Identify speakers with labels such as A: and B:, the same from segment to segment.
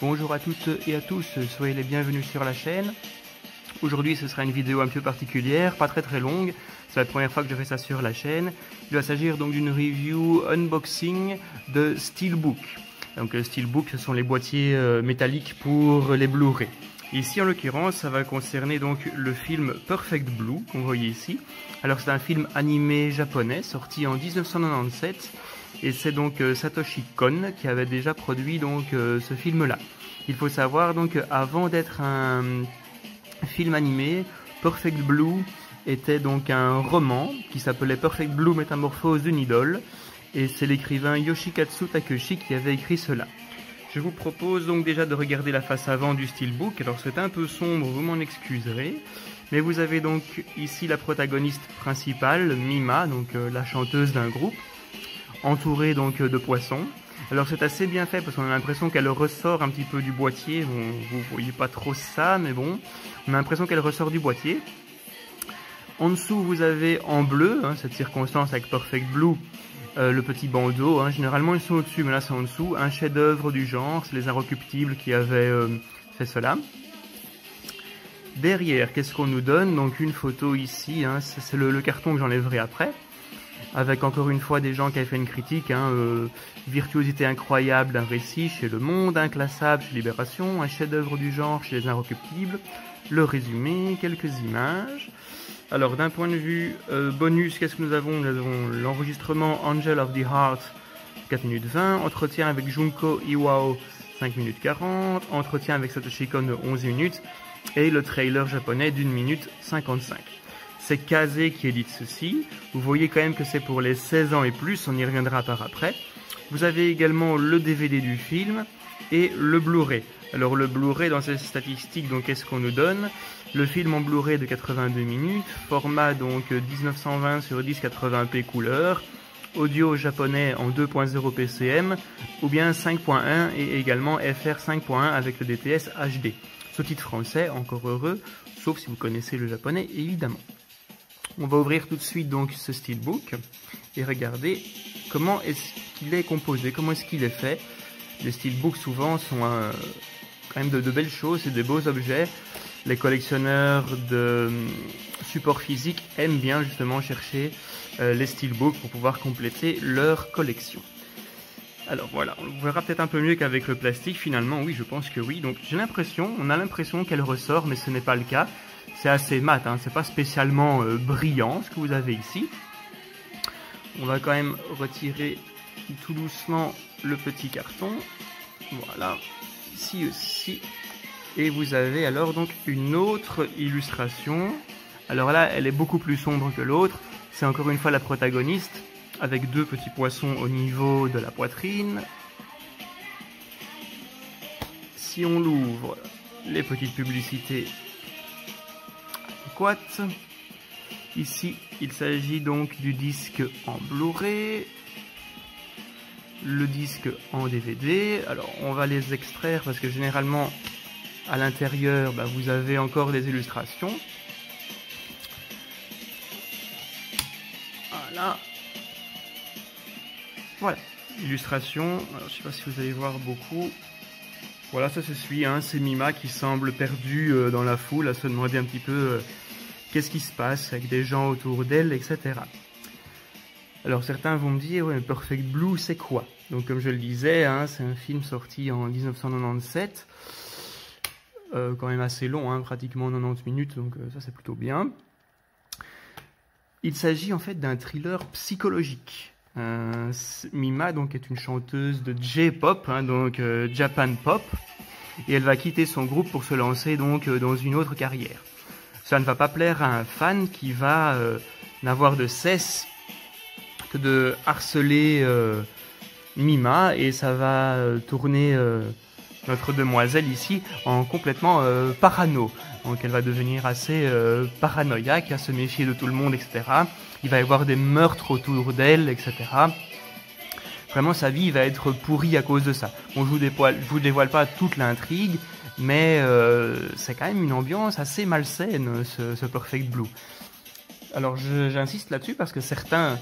A: Bonjour à toutes et à tous, soyez les bienvenus sur la chaîne. Aujourd'hui ce sera une vidéo un peu particulière, pas très longue, c'est la première fois que je fais ça sur la chaîne. Il va s'agir donc d'une review unboxing de Steelbook. Donc Steelbook, ce sont les boîtiers métalliques pour les Blu-ray. Ici en l'occurrence ça va concerner donc le film Perfect Blue qu'on voit ici. Alors c'est un film animé japonais sorti en 1997 et c'est donc Satoshi Kon qui avait déjà produit donc ce film là. Il faut savoir donc avant d'être un film animé, Perfect Blue était donc un roman qui s'appelait Perfect Blue Métamorphose d'une idole et c'est l'écrivain Yoshikatsu Takeshi qui avait écrit cela. Je vous propose donc déjà de regarder la face avant du Steelbook. Alors c'est un peu sombre, vous m'en excuserez. Mais vous avez donc ici la protagoniste principale, Mima, donc la chanteuse d'un groupe, entourée donc de poissons. Alors c'est assez bien fait parce qu'on a l'impression qu'elle ressort un petit peu du boîtier. Bon, vous voyez pas trop ça, mais bon, on a l'impression qu'elle ressort du boîtier. En dessous, vous avez en bleu, cette circonstance avec Perfect Blue, le petit bandeau, généralement ils sont au-dessus, mais là c'est en dessous, un chef-d'œuvre du genre, c'est les Inrecuptibles qui avaient fait cela. Derrière, qu'est-ce qu'on nous donne? Donc une photo ici, c'est le carton que j'enlèverai après, avec encore une fois des gens qui avaient fait une critique, virtuosité incroyable d'un récit chez Le Monde, inclassable chez Libération, un chef-d'œuvre du genre chez les Inrecuptibles, le résumé, quelques images. Alors d'un point de vue bonus, qu'est-ce que nous avons? Nous avons l'enregistrement Angel of the Heart 4 minutes 20, entretien avec Junko Iwao 5 minutes 40, entretien avec Satoshi Kon de 11 minutes et le trailer japonais d'1 minute 55. C'est Kazé qui édite ceci, vous voyez quand même que c'est pour les 16 ans et plus, on y reviendra par après. Vous avez également le DVD du film et le Blu-ray. Alors le Blu-ray dans ces statistiques, donc qu'est-ce qu'on nous donne? Le film en Blu-ray de 82 minutes, format donc 1920 sur 1080p couleur, audio japonais en 2.0 PCM ou bien 5.1 et également FR 5.1 avec le DTS HD. Sous-titre français, encore heureux, sauf si vous connaissez le japonais évidemment. On va ouvrir tout de suite donc ce Steelbook et regarder comment est-ce qu'il est composé, comment est-ce qu'il est fait. Les Steelbooks souvent sont quand même de belles choses, c'est des beaux objets. Les collectionneurs de supports physiques aiment bien justement chercher les Steelbooks pour pouvoir compléter leur collection. Alors voilà, on verra peut-être un peu mieux qu'avec le plastique finalement, oui je pense que oui. Donc j'ai l'impression, on a l'impression qu'elle ressort mais ce n'est pas le cas. C'est assez mat, c'est pas spécialement brillant ce que vous avez ici. On va quand même retirer tout doucement le petit carton. Voilà, ici aussi. Et vous avez alors donc une autre illustration. Alors là, elle est beaucoup plus sombre que l'autre. C'est encore une fois la protagoniste, avec deux petits poissons au niveau de la poitrine. Si on l'ouvre, les petites publicités adéquates. Ici, il s'agit donc du disque en Blu-ray. Le disque en DVD. Alors, on va les extraire parce que généralement, à l'intérieur, vous avez encore des illustrations. Voilà, illustration. Alors, je ne sais pas si vous allez voir beaucoup. Voilà, ça se suit, c'est Mima qui semble perdue dans la foule, à se demander un petit peu qu'est-ce qui se passe avec des gens autour d'elle, etc. Alors certains vont me dire, ouais, Perfect Blue, c'est quoi? Donc comme je le disais, c'est un film sorti en 1997. Quand même assez long, pratiquement 90 minutes, donc ça c'est plutôt bien. Il s'agit en fait d'un thriller psychologique. Mima donc est une chanteuse de J-pop, donc Japan Pop, et elle va quitter son groupe pour se lancer donc dans une autre carrière. Ça ne va pas plaire à un fan qui va n'avoir de cesse que de harceler Mima, et ça va tourner notre demoiselle ici en complètement parano. Donc elle va devenir assez paranoïaque, à se méfier de tout le monde, etc. Il va y avoir des meurtres autour d'elle, etc. Vraiment sa vie va être pourrie à cause de ça. Bon, je vous dévoile pas toute l'intrigue, mais c'est quand même une ambiance assez malsaine, ce Perfect Blue. Alors j'insiste là-dessus parce que certains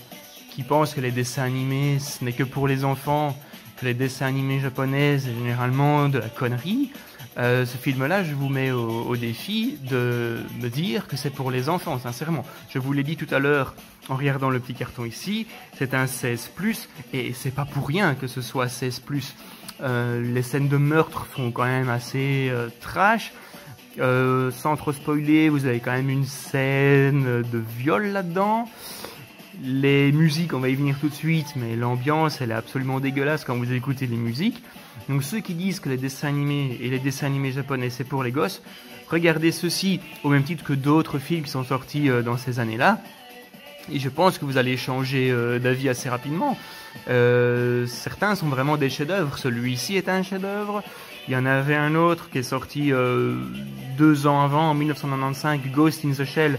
A: qui pensent que les dessins animés ce n'est que pour les enfants que les dessins animés japonais c'est généralement de la connerie, ce film-là, je vous mets au défi de me dire que c'est pour les enfants, sincèrement. Je vous l'ai dit tout à l'heure en regardant le petit carton ici, c'est un 16+, et c'est pas pour rien que ce soit 16+. Les scènes de meurtre sont quand même assez trash. Sans trop spoiler, vous avez quand même une scène de viol là-dedans. Les musiques, on va y venir tout de suite, mais l'ambiance, elle est absolument dégueulasse quand vous écoutez les musiques. Donc ceux qui disent que les dessins animés et les dessins animés japonais c'est pour les gosses, regardez ceci au même titre que d'autres films qui sont sortis dans ces années-là. Et je pense que vous allez changer d'avis assez rapidement. Certains sont vraiment des chefs-d'œuvre. Celui-ci est un chef-d'œuvre. Il y en avait un autre qui est sorti 2 ans avant, en 1995, Ghost in the Shell.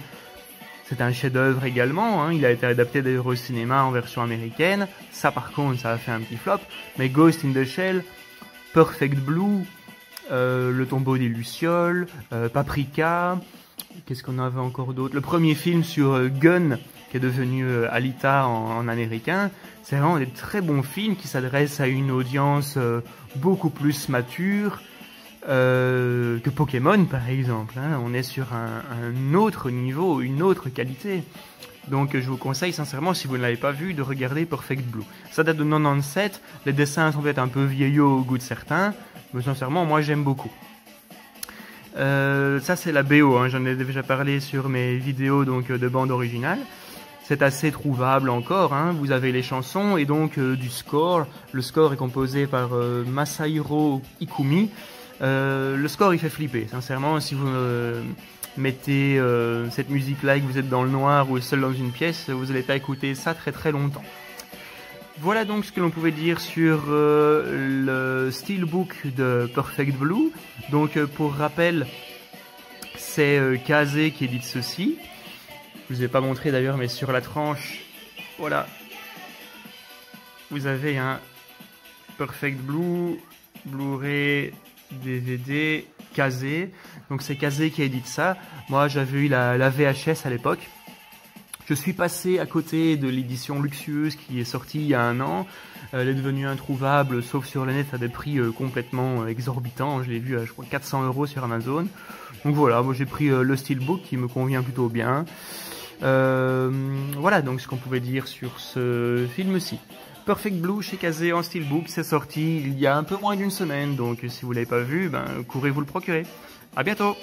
A: C'est un chef-d'œuvre également, hein. Il a été adapté d'ailleurs au cinéma en version américaine. Ça par contre, ça a fait un petit flop. Mais Ghost in the Shell, Perfect Blue, Le tombeau des Lucioles, Paprika, qu'est-ce qu'on avait encore d'autre? Le premier film sur Gun, qui est devenu Alita en américain. C'est vraiment des très bons films qui s'adressent à une audience beaucoup plus mature que Pokémon par exemple, hein. On est sur un autre niveau, une autre qualité. Donc je vous conseille sincèrement, si vous ne l'avez pas vu, de regarder Perfect Blue. Ça date de 97, les dessins sont peut-être un peu vieillots au goût de certains, mais sincèrement moi j'aime beaucoup. Ça c'est la BO, hein. J'en ai déjà parlé sur mes vidéos donc de bande originale. C'est assez trouvable encore, hein. Vous avez les chansons et donc du score. Le score est composé par Masahiro Ikumi. Le score il fait flipper, sincèrement. Si vous mettez cette musique là et que vous êtes dans le noir ou seul dans une pièce, vous n'allez pas écouter ça très très longtemps. Voilà donc ce que l'on pouvait dire sur le steelbook de Perfect Blue. Donc pour rappel, c'est Kazé qui édite ceci. Je vous ai pas montré d'ailleurs, mais sur la tranche, voilà, vous avez un Perfect Blue, Blu-ray, DVD, Kazé. Donc c'est Kazé qui édite ça. Moi j'avais eu la VHS à l'époque. Je suis passé à côté de l'édition luxueuse qui est sortie il y a 1 an. Elle est devenue introuvable, sauf sur le net à des prix complètement exorbitants. Je l'ai vu à je crois 400 € sur Amazon. Donc voilà, moi j'ai pris le steelbook qui me convient plutôt bien. Voilà donc ce qu'on pouvait dire sur ce film-ci. Perfect Blue chez Kazé en steelbook, c'est sorti il y a un peu moins d'1 semaine. Donc si vous l'avez pas vu, courez vous le procurer. À bientôt.